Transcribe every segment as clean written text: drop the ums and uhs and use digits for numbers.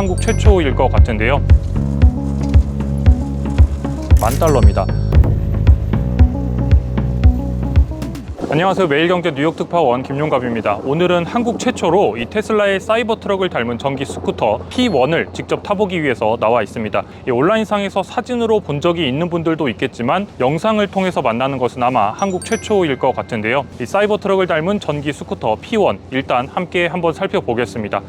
한국 최초일 것 같은데요. $10,000입니다. 안녕하세요. 매일경제 뉴욕 특파원 김용갑입니다. 오늘은 한국 최초로 이 테슬라의 사이버 트럭을 닮은 전기 스쿠터 P1을 직접 타보기 위해서 나와 있습니다. 이 온라인상에서 사진으로 본 적이 있는 분들도 있겠지만 영상을 통해서 만나는 것은 아마 한국 최초일 것 같은데요. 이 사이버 트럭을 닮은 전기 스쿠터 P1 일단 함께 한번 살펴보겠습니다.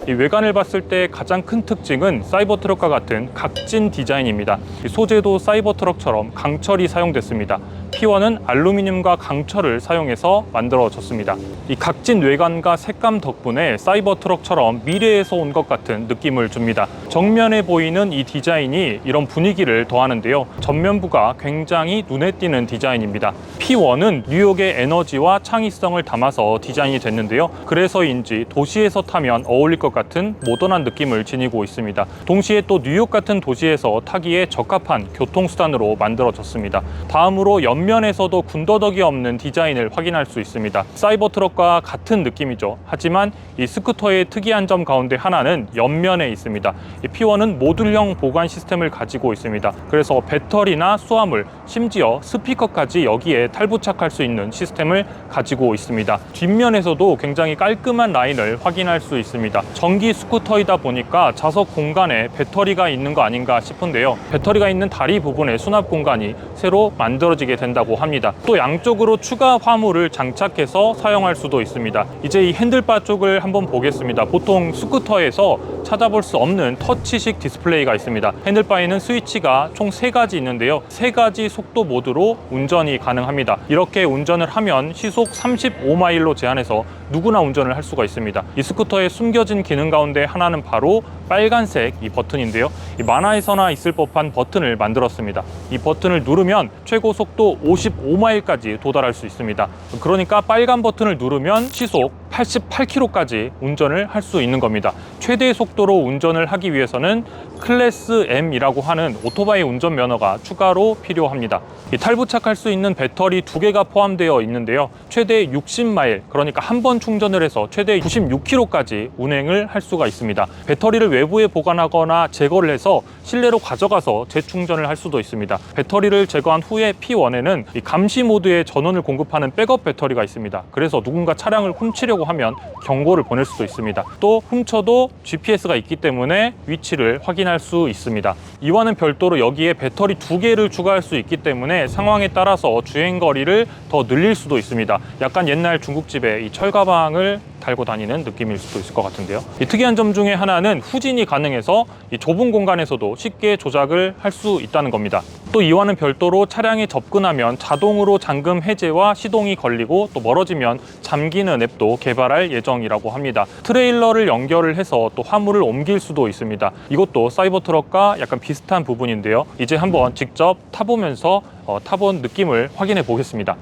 이 외관을 봤을 때 가장 큰 특징은 사이버 트럭과 같은 각진 디자인입니다. 이 소재도 사이버 트럭처럼 강철이 사용됐습니다. P1은 알루미늄과 강철을 사용해서 만들어졌습니다. 이 각진 외관과 색감 덕분에 사이버 트럭처럼 미래에서 온 것 같은 느낌을 줍니다. 정면에 보이는 이 디자인이 이런 분위기를 더하는데요. 전면부가 굉장히 눈에 띄는 디자인입니다. P1은 뉴욕의 에너지와 창의성을 담아서 디자인이 됐는데요. 그래서인지 도시에서 타면 어울릴 것 같은 모던한 느낌을 지니고 있습니다. 동시에 또 뉴욕 같은 도시에서 타기에 적합한 교통수단으로 만들어졌습니다. 다음으로 옆면에서도 군더더기 없는 디자인을 확인할 수 있습니다. 사이버 트럭과 같은 느낌이죠. 하지만 이 스쿠터의 특이한 점 가운데 하나는 옆면에 있습니다. 이 P1은 모듈형 보관 시스템을 가지고 있습니다. 그래서 배터리나 수화물, 심지어 스피커까지 여기에 탈부착할 수 있는 시스템을 가지고 있습니다. 뒷면에서도 굉장히 깔끔한 라인을 확인할 수 있습니다. 전기 스쿠터이다 보니까 좌석 공간에 배터리가 있는 거 아닌가 싶은데요. 배터리가 있는 다리 부분에 수납 공간이 새로 만들어지게 된다고 합니다. 또 양쪽으로 추가 화물을 장착해서 사용할 수도 있습니다. 이제 이 핸들바 쪽을 한번 보겠습니다. 보통 스쿠터에서 찾아볼 수 없는 터치식 디스플레이가 있습니다. 핸들바에는 스위치가 총 3가지 있는데요. 3가지 속도 모드로 운전이 가능합니다. 이렇게 운전을 하면 시속 35마일로 제한해서 누구나 운전을 할 수가 있습니다. 이 스쿠터의 숨겨진 기능 가운데 하나는 바로 빨간색 이 버튼인데요. 이 만화에서나 있을 법한 버튼을 만들었습니다. 이 버튼을 누르면 최고 속도 55마일까지 도달할 수 있습니다. 그러니까 빨간 버튼을 누르면 시속 88km까지 운전을 할 수 있는 겁니다. 최대 속도로 운전을 하기 위해서는 클래스 M이라고 하는 오토바이 운전면허가 추가로 필요합니다. 이 탈부착할 수 있는 배터리 2개가 포함되어 있는데요. 최대 60마일, 그러니까 한 번 충전을 해서 최대 96km까지 운행을 할 수가 있습니다. 배터리를 외부에 보관하거나 제거를 해서 실내로 가져가서 재충전을 할 수도 있습니다. 배터리를 제거한 후에 P1에는 이 감시 모드의 전원을 공급하는 백업 배터리가 있습니다. 그래서 누군가 차량을 훔치려고 하면 경고를 보낼 수도 있습니다. 또 훔쳐도 GPS가 있기 때문에 위치를 확인할 수 있습니다. 이와는 별도로 여기에 배터리 2개를 추가할 수 있기 때문에 상황에 따라서 주행거리를 더 늘릴 수도 있습니다. 약간 옛날 중국집에 이 철가방을 달고 다니는 느낌일 수도 있을 것 같은데요. 이 특이한 점 중에 하나는 후진이 가능해서 이 좁은 공간에서도 쉽게 조작을 할 수 있다는 겁니다. 또 이와는 별도로 차량에 접근하면 자동으로 잠금 해제와 시동이 걸리고 또 멀어지면 잠기는 앱도 개발할 예정이라고 합니다. 트레일러를 연결을 해서 또 화물을 옮길 수도 있습니다. 이것도 사이버 트럭과 약간 비슷한 부분인데요. 이제 한번 직접 타보면서 타본 느낌을 확인해 보겠습니다.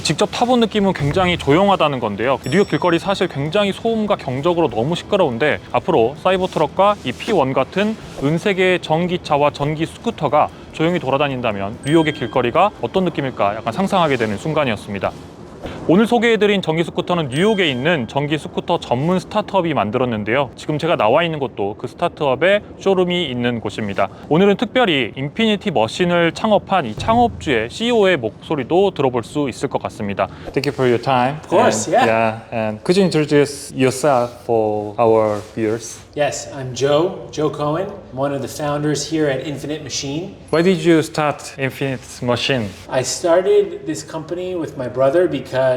직접 타본 느낌은 굉장히 조용하다는 건데요. 뉴욕 길거리 사실 굉장히 소음과 경적으로 너무 시끄러운데 앞으로 사이버 트럭과 이 P1 같은 은색의 전기차와 전기 스쿠터가 조용히 돌아다닌다면 뉴욕의 길거리가 어떤 느낌일까 약간 상상하게 되는 순간이었습니다. 오늘 소개해드린 전기 스쿠터는 뉴욕에 있는 전기 스쿠터 전문 스타트업이 만들었는데요. 지금 제가 나와 있는 곳도 그 스타트업의 쇼룸이 있는 곳입니다. 오늘은 특별히 인피니티 머신을 창업한 이 창업주의 CEO의 목소리도 들어볼 수 있을 것 같습니다. Thank you for your time. Of course, yeah. And could you introduce yourself for our viewers? Yes, I'm Joe Cohen. I'm one of the founders here at Infinite Machine. Why did you start Infinite Machine? I started this company with my brother because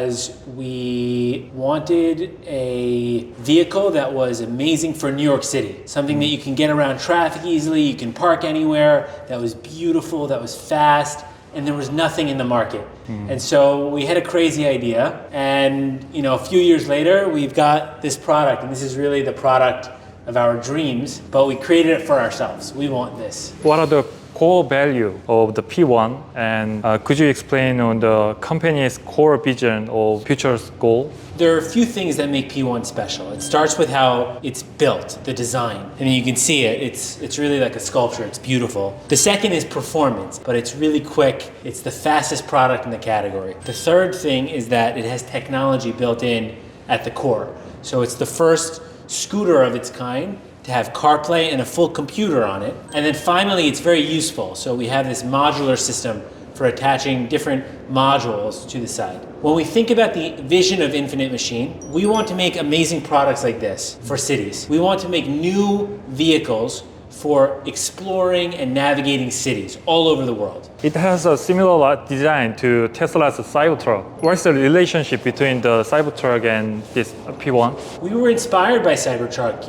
we wanted a vehicle that was amazing for New York City. Something that you can get around traffic easily, you can park anywhere, that was beautiful, that was fast, and there was nothing in the market. And so we had a crazy idea, and a few years later, we've got this product, and this is really the product of our dreams, but we created it for ourselves. We want this. What are the core value of the P1, and could you explain on the company's core vision or future's goal? There are a few things that make P1 special. It starts with how it's built, the design. I mean, you can see it. It's really like a sculpture. It's beautiful. The second is performance, but it's really quick. It's the fastest product in the category. The third thing is that it has technology built in at the core. So it's the first scooter of its kind to have CarPlay and a full computer on it. And then finally, it's very useful. So we have this modular system for attaching different modules to the side. When we think about the vision of Infinite Machine, we want to make amazing products like this for cities. We want to make new vehicles for exploring and navigating cities all over the world. It has a similar design to Tesla's Cybertruck. What's the relationship between the Cybertruck and this P1? We were inspired by Cybertruck.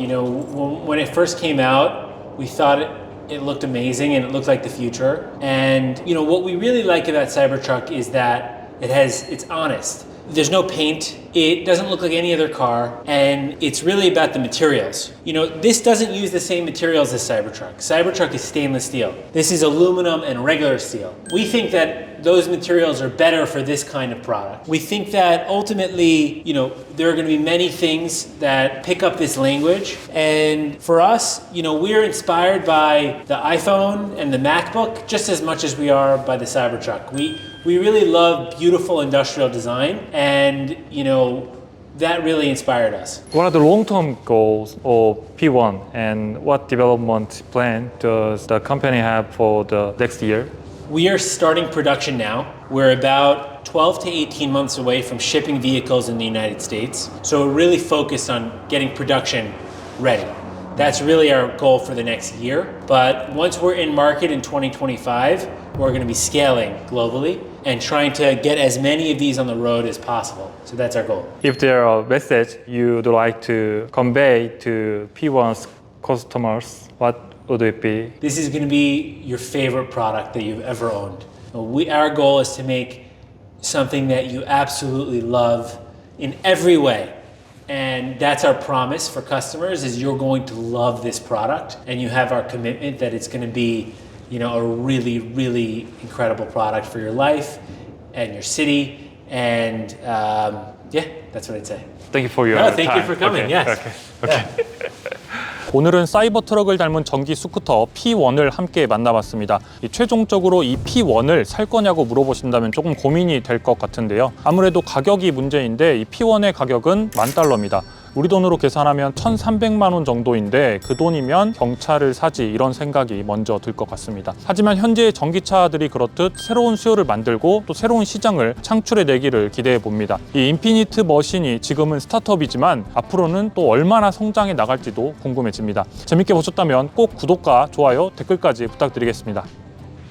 When it first came out, we thought it looked amazing and it looked like the future. And what we really like about Cybertruck is that it's honest. There's no paint, it doesn't look like any other car, and it's really about the materials. This doesn't use the same materials as Cybertruck. Cybertruck is stainless steel. This is aluminum and regular steel. We think that those materials are better for this kind of product. We think that ultimately, there are going to be many things that pick up this language, and for us, we're inspired by the iPhone and the MacBook just as much as we are by the Cybertruck. We really love beautiful industrial design, and that really inspired us. What are the long-term goals of P1, and what development plan does the company have for the next year? We are starting production now. We're about 12 to 18 months away from shipping vehicles in the United States. So we're really focused on getting production ready. That's really our goal for the next year. But once we're in market in 2025, we're going to be scaling globally and trying to get as many of these on the road as possible. So that's our goal. If there are a message you'd like to convey to P1's customers, what would it be? This is going to be your favorite product that you've ever owned. Our goal is to make something that you absolutely love in every way. And that's our promise for customers, is you're going to love this product, and you have our commitment that it's going to be a really, really incredible product for your life and your city. And that's what I'd say. Thank you for your No, time. thank you for coming. Okay. Yes. Okay. 오늘은 사이버 트럭을 닮은 전기 스쿠터 P1을 함께 만나봤습니다. 최종적으로 이 P1을 살 거냐고 물어보신다면 조금 고민이 될 것 같은데요. 아무래도 가격이 문제인데 이 P1의 가격은 $10,000입니다. 우리 돈으로 계산하면 1,300만 원 정도인데 그 돈이면 경차를 사지, 이런 생각이 먼저 들 것 같습니다. 하지만 현재의 전기차들이 그렇듯 새로운 수요를 만들고 또 새로운 시장을 창출해내기를 기대해 봅니다. 이 인피니트 머신이 지금은 스타트업이지만 앞으로는 또 얼마나 성장해 나갈지도 궁금해집니다. 재밌게 보셨다면 꼭 구독과 좋아요, 댓글까지 부탁드리겠습니다.